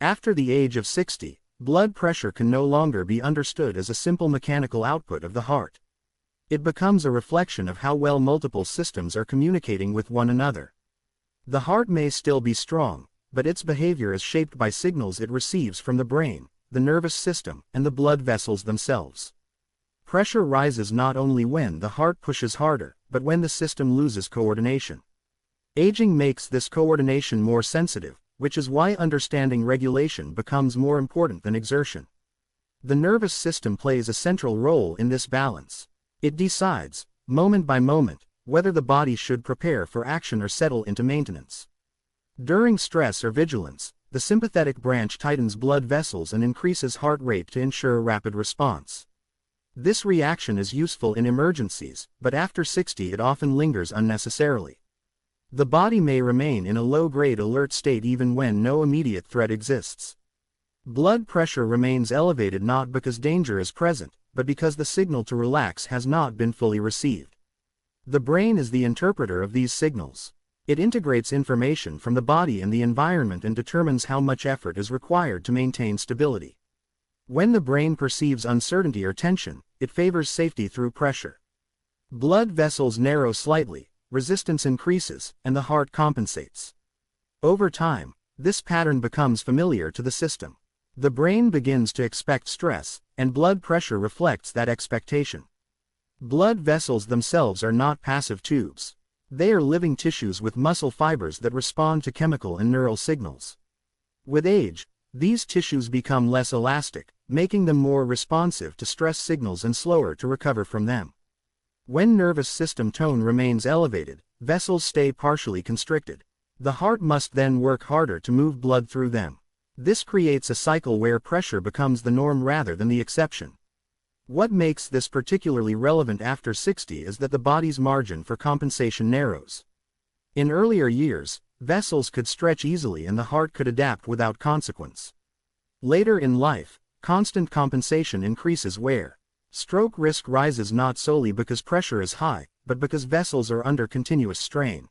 After the age of 60, blood pressure can no longer be understood as a simple mechanical output of the heart. It becomes a reflection of how well multiple systems are communicating with one another. The heart may still be strong, but its behavior is shaped by signals it receives from the brain, the nervous system, and the blood vessels themselves. Pressure rises not only when the heart pushes harder, but when the system loses coordination. Aging makes this coordination more sensitive, which is why understanding regulation becomes more important than exertion. The nervous system plays a central role in this balance. It decides, moment by moment, whether the body should prepare for action or settle into maintenance. During stress or vigilance, the sympathetic branch tightens blood vessels and increases heart rate to ensure rapid response. This reaction is useful in emergencies, but after 60 it often lingers unnecessarily. The body may remain in a low-grade alert state even when no immediate threat exists. Blood pressure remains elevated not because danger is present, but because the signal to relax has not been fully received. The brain is the interpreter of these signals. It integrates information from the body and the environment and determines how much effort is required to maintain stability. When the brain perceives uncertainty or tension, it favors safety through pressure. Blood vessels narrow slightly, resistance increases, and the heart compensates. Over time, this pattern becomes familiar to the system. The brain begins to expect stress, and blood pressure reflects that expectation. Blood vessels themselves are not passive tubes. They are living tissues with muscle fibers that respond to chemical and neural signals. With age, these tissues become less elastic, making them more responsive to stress signals and slower to recover from them. When nervous system tone remains elevated, vessels stay partially constricted. The heart must then work harder to move blood through them. This creates a cycle where pressure becomes the norm rather than the exception. What makes this particularly relevant after 60 is that the body's margin for compensation narrows. In earlier years, vessels could stretch easily and the heart could adapt without consequence. Later in life, constant compensation increases where stroke risk rises not solely because pressure is high, but because vessels are under continuous strain.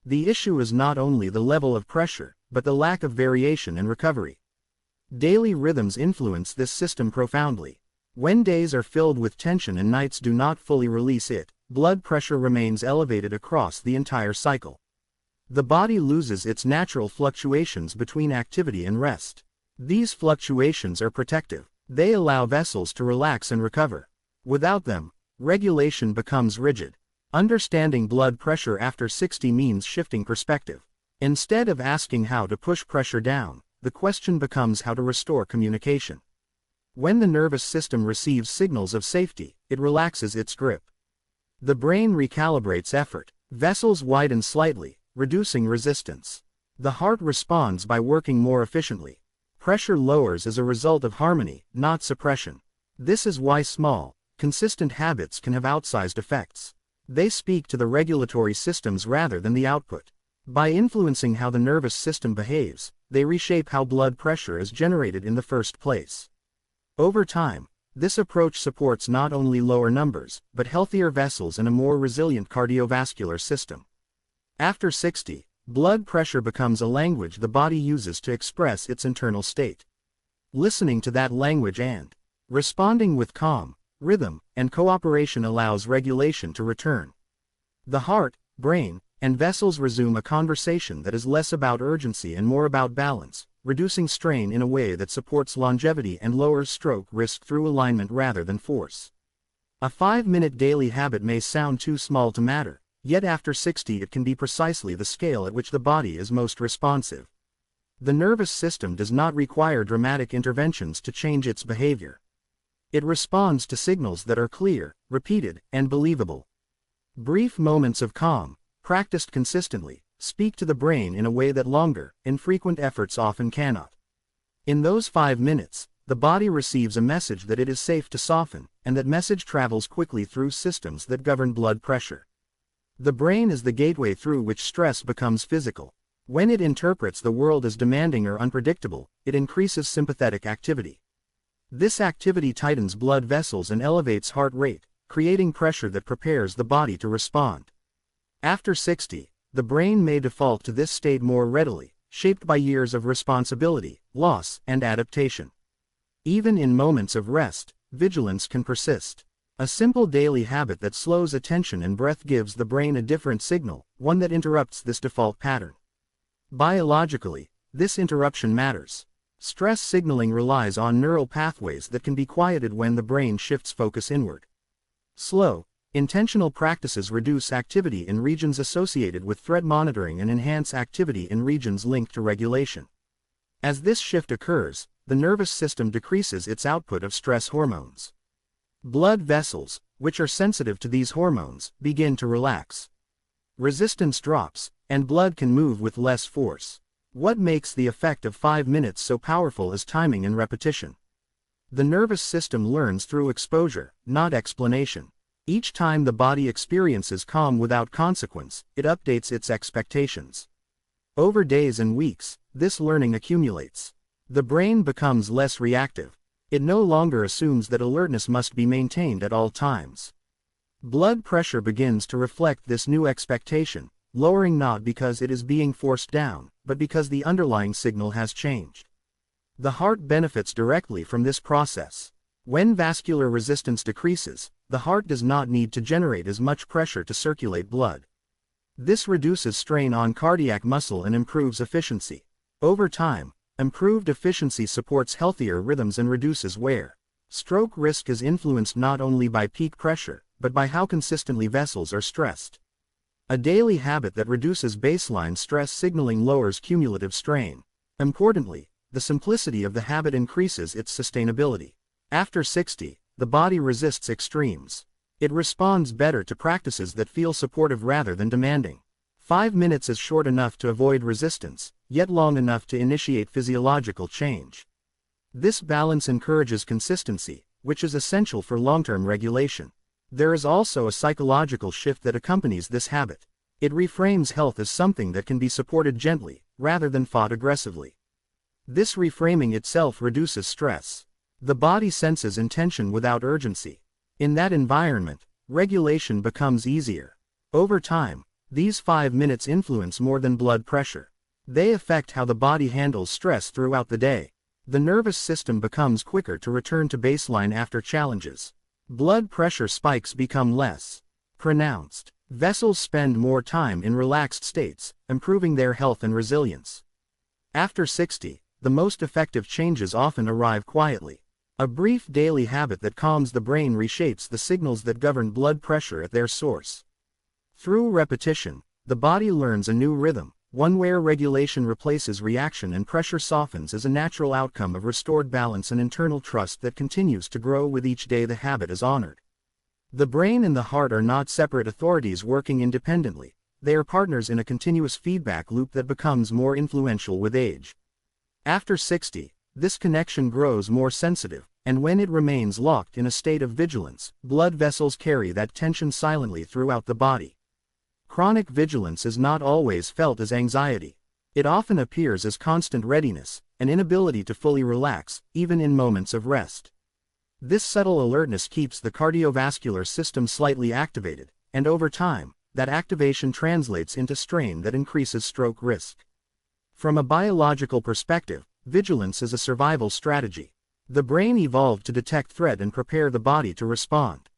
The issue is not only the level of pressure, but the lack of variation and recovery. Daily rhythms influence this system profoundly. When days are filled with tension and nights do not fully release it, blood pressure remains elevated across the entire cycle. The body loses its natural fluctuations between activity and rest. These fluctuations are protective. They allow vessels to relax and recover. Without them, regulation becomes rigid. Understanding blood pressure after 60 means shifting perspective. Instead of asking how to push pressure down, the question becomes how to restore communication. When the nervous system receives signals of safety, it relaxes its grip. The brain recalibrates effort. Vessels widen slightly, reducing resistance. The heart responds by working more efficiently. Pressure lowers as a result of harmony, not suppression. This is why small, consistent habits can have outsized effects. They speak to the regulatory systems rather than the output. By influencing how the nervous system behaves, they reshape how blood pressure is generated in the first place. Over time, this approach supports not only lower numbers, but healthier vessels and a more resilient cardiovascular system. After 60, blood pressure becomes a language the body uses to express its internal state. Listening to that language and responding with calm, rhythm, and cooperation allows regulation to return. The heart, brain, and vessels resume a conversation that is less about urgency and more about balance, reducing strain in a way that supports longevity and lowers stroke risk through alignment rather than force. A 5-minute daily habit may sound too small to matter, yet after 60 it can be precisely the scale at which the body is most responsive. The nervous system does not require dramatic interventions to change its behavior. It responds to signals that are clear, repeated, and believable. Brief moments of calm, practiced consistently, speak to the brain in a way that longer, infrequent efforts often cannot. In those 5 minutes, the body receives a message that it is safe to soften, and that message travels quickly through systems that govern blood pressure. The brain is the gateway through which stress becomes physical. When it interprets the world as demanding or unpredictable, it increases sympathetic activity. This activity tightens blood vessels and elevates heart rate, creating pressure that prepares the body to respond. After 60, the brain may default to this state more readily, shaped by years of responsibility, loss, and adaptation. Even in moments of rest, vigilance can persist. A simple daily habit that slows attention and breath gives the brain a different signal, one that interrupts this default pattern. Biologically, this interruption matters. Stress signaling relies on neural pathways that can be quieted when the brain shifts focus inward. Slow, intentional practices reduce activity in regions associated with threat monitoring and enhance activity in regions linked to regulation. As this shift occurs, the nervous system decreases its output of stress hormones. Blood vessels, which are sensitive to these hormones, begin to relax. Resistance drops, and blood can move with less force. What makes the effect of 5 minutes so powerful is timing and repetition. The nervous system learns through exposure, not explanation. Each time the body experiences calm without consequence, it updates its expectations. Over days and weeks, this learning accumulates. The brain becomes less reactive. It no longer assumes that alertness must be maintained at all times. Blood pressure begins to reflect this new expectation, lowering not because it is being forced down, but because the underlying signal has changed. The heart benefits directly from this process. When vascular resistance decreases, the heart does not need to generate as much pressure to circulate blood. This reduces strain on cardiac muscle and improves efficiency. Over time, improved efficiency supports healthier rhythms and reduces wear. Stroke risk is influenced not only by peak pressure, but by how consistently vessels are stressed. A daily habit that reduces baseline stress signaling lowers cumulative strain. Importantly, the simplicity of the habit increases its sustainability. After 60, the body resists extremes. It responds better to practices that feel supportive rather than demanding. 5 minutes is short enough to avoid resistance, yet long enough to initiate physiological change. This balance encourages consistency, which is essential for long-term regulation. There is also a psychological shift that accompanies this habit. It reframes health as something that can be supported gently, rather than fought aggressively. This reframing itself reduces stress. The body senses intention without urgency. In that environment, regulation becomes easier. Over time, these 5 minutes influence more than blood pressure. They affect how the body handles stress throughout the day. The nervous system becomes quicker to return to baseline after challenges. Blood pressure spikes become less pronounced. Vessels spend more time in relaxed states, improving their health and resilience. After 60, the most effective changes often arrive quietly. A brief daily habit that calms the brain reshapes the signals that govern blood pressure at their source. Through repetition, the body learns a new rhythm, one where regulation replaces reaction and pressure softens as a natural outcome of restored balance and internal trust that continues to grow with each day the habit is honored. The brain and the heart are not separate authorities working independently. They are partners in a continuous feedback loop that becomes more influential with age. After 60, this connection grows more sensitive, and when it remains locked in a state of vigilance, blood vessels carry that tension silently throughout the body. Chronic vigilance is not always felt as anxiety. It often appears as constant readiness, an inability to fully relax, even in moments of rest. This subtle alertness keeps the cardiovascular system slightly activated, and over time, that activation translates into strain that increases stroke risk. From a biological perspective, vigilance is a survival strategy. The brain evolved to detect threat and prepare the body to respond.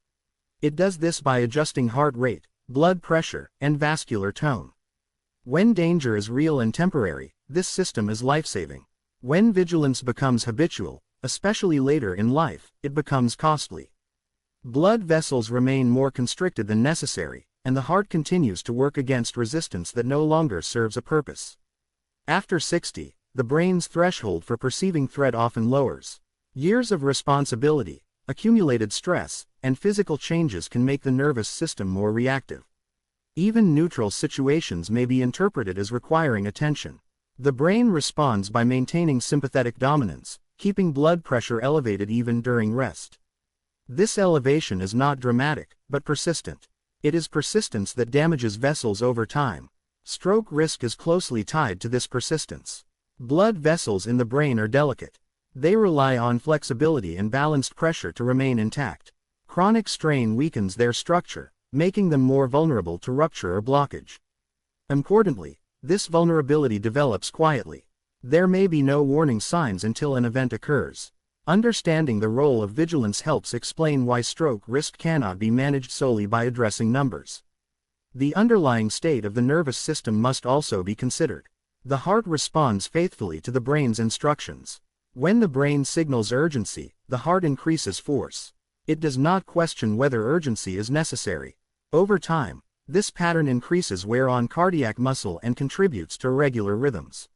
It does this by adjusting heart rate, blood pressure, and vascular tone. When danger is real and temporary, this system is life-saving. When vigilance becomes habitual, especially later in life, it becomes costly. Blood vessels remain more constricted than necessary, and the heart continues to work against resistance that no longer serves a purpose. After 60, the brain's threshold for perceiving threat often lowers. Years of responsibility, accumulated stress, and physical changes can make the nervous system more reactive. Even neutral situations may be interpreted as requiring attention. The brain responds by maintaining sympathetic dominance, keeping blood pressure elevated even during rest. This elevation is not dramatic, but persistent. It is persistence that damages vessels over time. Stroke risk is closely tied to this persistence. Blood vessels in the brain are delicate. They rely on flexibility and balanced pressure to remain intact. Chronic strain weakens their structure, making them more vulnerable to rupture or blockage. Importantly, this vulnerability develops quietly. There may be no warning signs until an event occurs. Understanding the role of vigilance helps explain why stroke risk cannot be managed solely by addressing numbers. The underlying state of the nervous system must also be considered. The heart responds faithfully to the brain's instructions. When the brain signals urgency, the heart increases force. It does not question whether urgency is necessary. Over time, this pattern increases wear on cardiac muscle and contributes to irregular rhythms.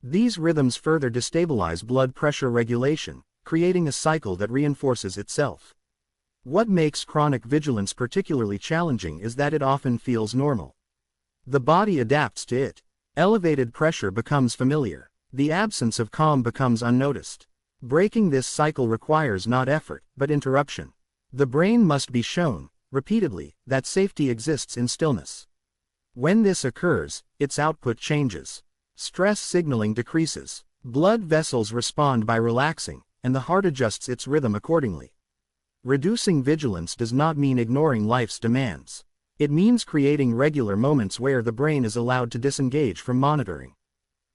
These rhythms further destabilize blood pressure regulation, creating a cycle that reinforces itself. What makes chronic vigilance particularly challenging is that it often feels normal. The body adapts to it. Elevated pressure becomes familiar. The absence of calm becomes unnoticed. Breaking this cycle requires not effort, but interruption. The brain must be shown, repeatedly, that safety exists in stillness. When this occurs, its output changes. Stress signaling decreases. Blood vessels respond by relaxing, and the heart adjusts its rhythm accordingly. Reducing vigilance does not mean ignoring life's demands. It means creating regular moments where the brain is allowed to disengage from monitoring.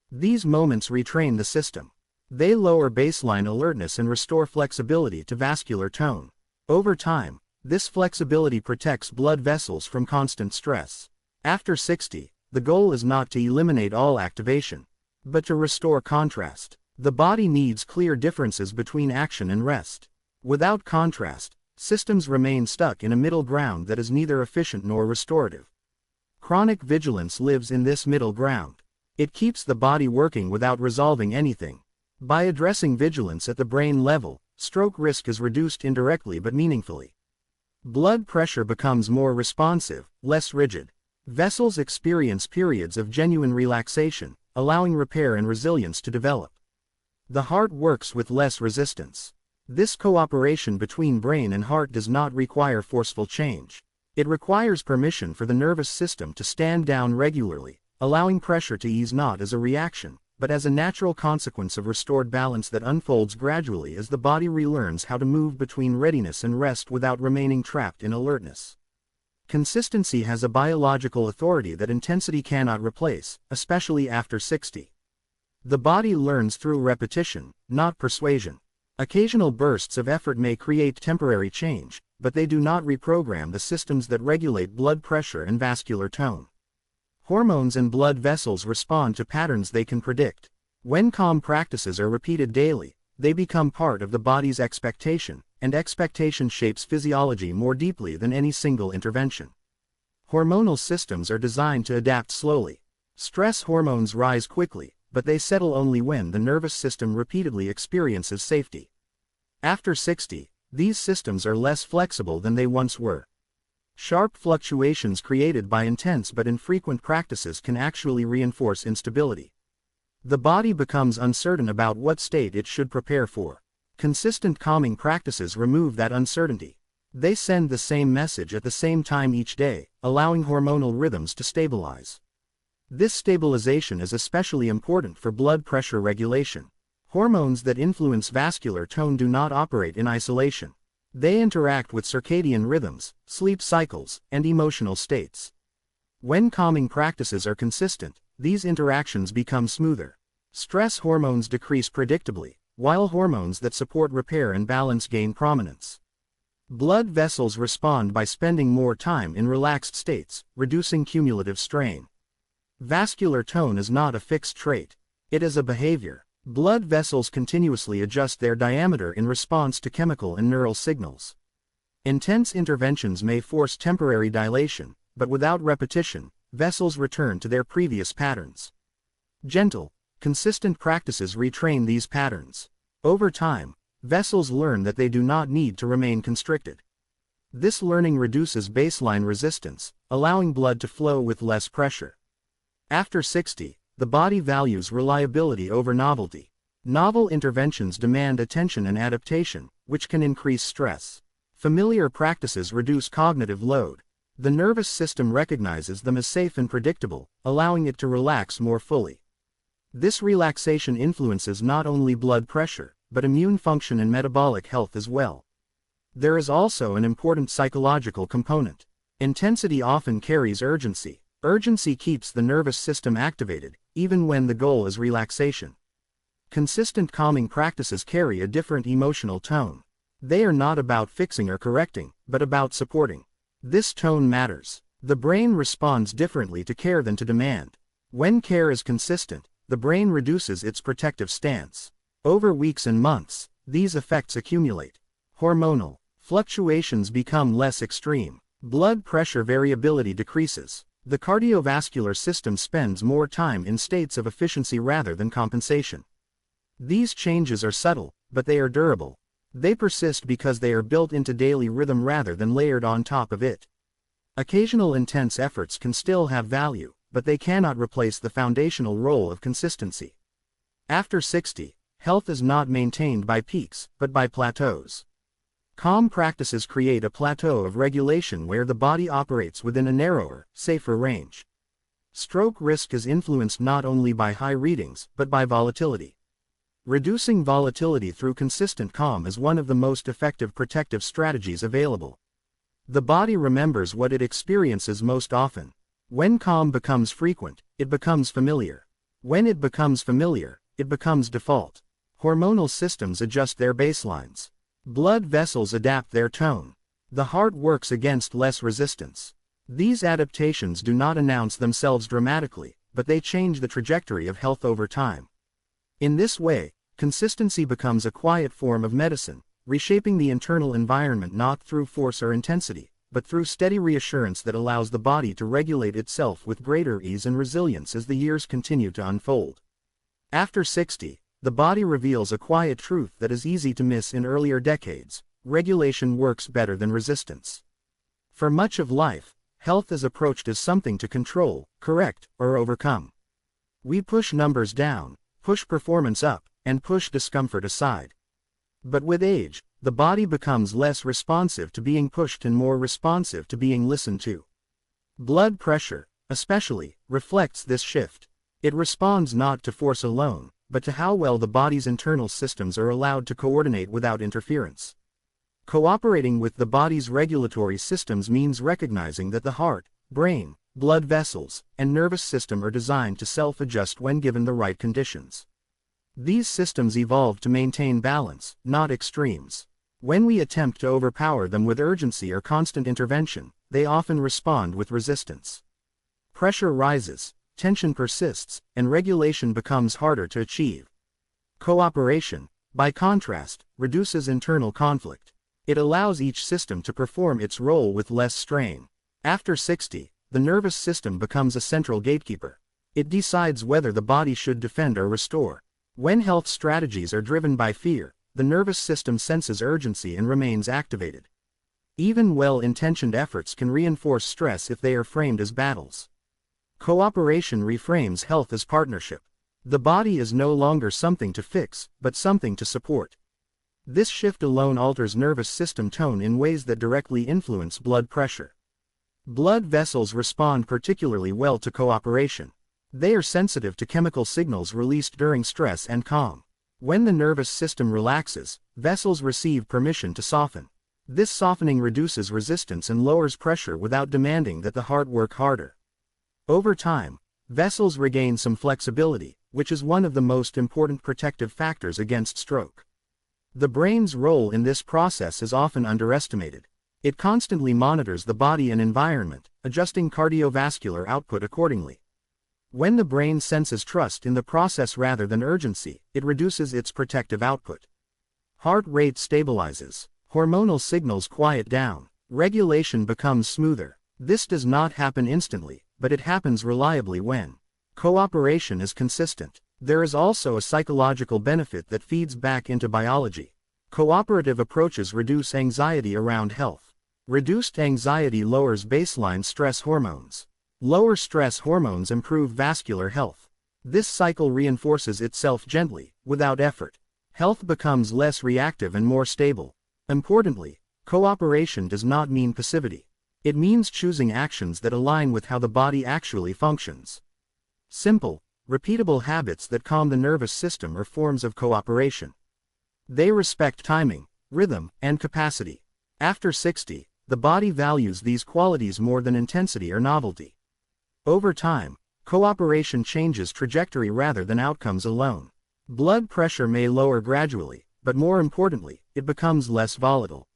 These moments retrain the system. They lower baseline alertness and restore flexibility to vascular tone. Over time, this flexibility protects blood vessels from constant stress. After 60, the goal is not to eliminate all activation, but to restore contrast. The body needs clear differences between action and rest. Without contrast, systems remain stuck in a middle ground that is neither efficient nor restorative. Chronic vigilance lives in this middle ground. It keeps the body working without resolving anything. By addressing vigilance at the brain level, stroke risk is reduced indirectly but meaningfully. Blood pressure becomes more responsive, less rigid. Vessels experience periods of genuine relaxation, allowing repair and resilience to develop. The heart works with less resistance. This cooperation between brain and heart does not require forceful change. It requires permission for the nervous system to stand down regularly, allowing pressure to ease not as a reaction, but as a natural consequence of restored balance that unfolds gradually as the body relearns how to move between readiness and rest without remaining trapped in alertness. Consistency has a biological authority that intensity cannot replace, especially after 60. The body learns through repetition, not persuasion. Occasional bursts of effort may create temporary change, but they do not reprogram the systems that regulate blood pressure and vascular tone. Hormones and blood vessels respond to patterns they can predict. When calm practices are repeated daily, they become part of the body's expectation, and expectation shapes physiology more deeply than any single intervention. Hormonal systems are designed to adapt slowly. Stress hormones rise quickly, but they settle only when the nervous system repeatedly experiences safety. After 60, these systems are less flexible than they once were. Sharp fluctuations created by intense but infrequent practices can actually reinforce instability. The body becomes uncertain about what state it should prepare for. Consistent calming practices remove that uncertainty. They send the same message at the same time each day, allowing hormonal rhythms to stabilize. This stabilization is especially important for blood pressure regulation. Hormones that influence vascular tone do not operate in isolation. They interact with circadian rhythms, sleep cycles, and emotional states. When calming practices are consistent, these interactions become smoother. Stress hormones decrease predictably, while hormones that support repair and balance gain prominence. Blood vessels respond by spending more time in relaxed states, reducing cumulative strain. Vascular tone is not a fixed trait. It is a behavior. Blood vessels continuously adjust their diameter in response to chemical and neural signals. Intense interventions may force temporary dilation, but without repetition, vessels return to their previous patterns. Gentle, consistent practices retrain these patterns. Over time, vessels learn that they do not need to remain constricted. This learning reduces baseline resistance, allowing blood to flow with less pressure. After 60, the body values reliability over novelty. Novel interventions demand attention and adaptation, which can increase stress. Familiar practices reduce cognitive load. The nervous system recognizes them as safe and predictable, allowing it to relax more fully. This relaxation influences not only blood pressure, but immune function and metabolic health as well. There is also an important psychological component. Intensity often carries urgency. Urgency keeps the nervous system activated, even when the goal is relaxation. Consistent calming practices carry a different emotional tone. They are not about fixing or correcting, but about supporting. This tone matters. The brain responds differently to care than to demand. When care is consistent, the brain reduces its protective stance. Over weeks and months, these effects accumulate. Hormonal fluctuations become less extreme. Blood pressure variability decreases. The cardiovascular system spends more time in states of efficiency rather than compensation. These changes are subtle, but they are durable. They persist because they are built into daily rhythm rather than layered on top of it. Occasional intense efforts can still have value, but they cannot replace the foundational role of consistency. After 60, health is not maintained by peaks, but by plateaus. Calm practices create a plateau of regulation where the body operates within a narrower, safer range. Stroke risk is influenced not only by high readings, but by volatility. Reducing volatility through consistent calm is one of the most effective protective strategies available. The body remembers what it experiences most often. When calm becomes frequent, it becomes familiar. When it becomes familiar, it becomes default. Hormonal systems adjust their baselines. Blood vessels adapt their tone. The heart works against less resistance. These adaptations do not announce themselves dramatically, but they change the trajectory of health over time. In this way, consistency becomes a quiet form of medicine, reshaping the internal environment not through force or intensity, but through steady reassurance that allows the body to regulate itself with greater ease and resilience as the years continue to unfold. After 60, the body reveals a quiet truth that is easy to miss in earlier decades: regulation works better than resistance. For much of life, health is approached as something to control, correct, or overcome. We push numbers down, push performance up, and push discomfort aside. But with age, the body becomes less responsive to being pushed and more responsive to being listened to. Blood pressure, especially, reflects this shift. It responds not to force alone, but to how well the body's internal systems are allowed to coordinate without interference. Cooperating with the body's regulatory systems means recognizing that the heart, brain, blood vessels, and nervous system are designed to self-adjust when given the right conditions. These systems evolved to maintain balance, not extremes. When we attempt to overpower them with urgency or constant intervention, they often respond with resistance. Pressure rises, tension persists, and regulation becomes harder to achieve. Cooperation, by contrast, reduces internal conflict. It allows each system to perform its role with less strain. After 60, the nervous system becomes a central gatekeeper. It decides whether the body should defend or restore. When health strategies are driven by fear, the nervous system senses urgency and remains activated. Even well-intentioned efforts can reinforce stress if they are framed as battles. Cooperation reframes health as partnership. The body is no longer something to fix, but something to support. This shift alone alters nervous system tone in ways that directly influence blood pressure. Blood vessels respond particularly well to cooperation. They are sensitive to chemical signals released during stress and calm. When the nervous system relaxes, vessels receive permission to soften. This softening reduces resistance and lowers pressure without demanding that the heart work harder. Over time, vessels regain some flexibility, which is one of the most important protective factors against stroke. The brain's role in this process is often underestimated. It constantly monitors the body and environment, adjusting cardiovascular output accordingly. When the brain senses trust in the process rather than urgency, it reduces its protective output. Heart rate stabilizes. Hormonal signals quiet down. Regulation becomes smoother. This does not happen instantly, but it happens reliably when cooperation is consistent. There is also a psychological benefit that feeds back into biology. Cooperative approaches reduce anxiety around health. Reduced anxiety lowers baseline stress hormones. Lower stress hormones improve vascular health. This cycle reinforces itself gently, without effort. Health becomes less reactive and more stable. Importantly, cooperation does not mean passivity. It means choosing actions that align with how the body actually functions. Simple, repeatable habits that calm the nervous system are forms of cooperation. They respect timing, rhythm, and capacity. After 60, the body values these qualities more than intensity or novelty. Over time, cooperation changes trajectory rather than outcomes alone. Blood pressure may lower gradually, but more importantly, it becomes less volatile.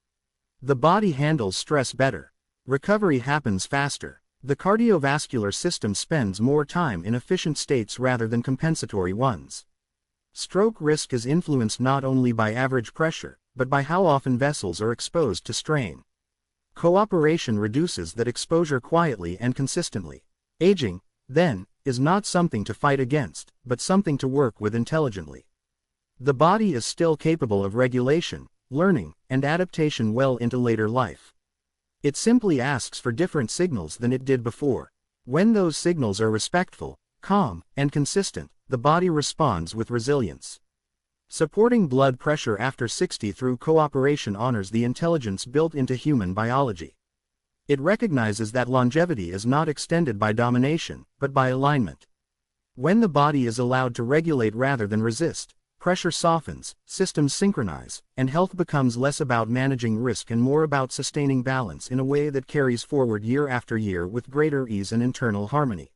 The body handles stress better. Recovery happens faster. The cardiovascular system spends more time in efficient states rather than compensatory ones. Stroke risk is influenced not only by average pressure, but by how often vessels are exposed to strain. Cooperation reduces that exposure quietly and consistently. Aging, then, is not something to fight against, but something to work with intelligently. The body is still capable of regulation, learning, and adaptation well into later life. It simply asks for different signals than it did before. When those signals are respectful, calm, and consistent, the body responds with resilience. Supporting blood pressure after 60 through cooperation honors the intelligence built into human biology. It recognizes that longevity is not extended by domination, but by alignment. When the body is allowed to regulate rather than resist, pressure softens, systems synchronize, and health becomes less about managing risk and more about sustaining balance in a way that carries forward year after year with greater ease and internal harmony.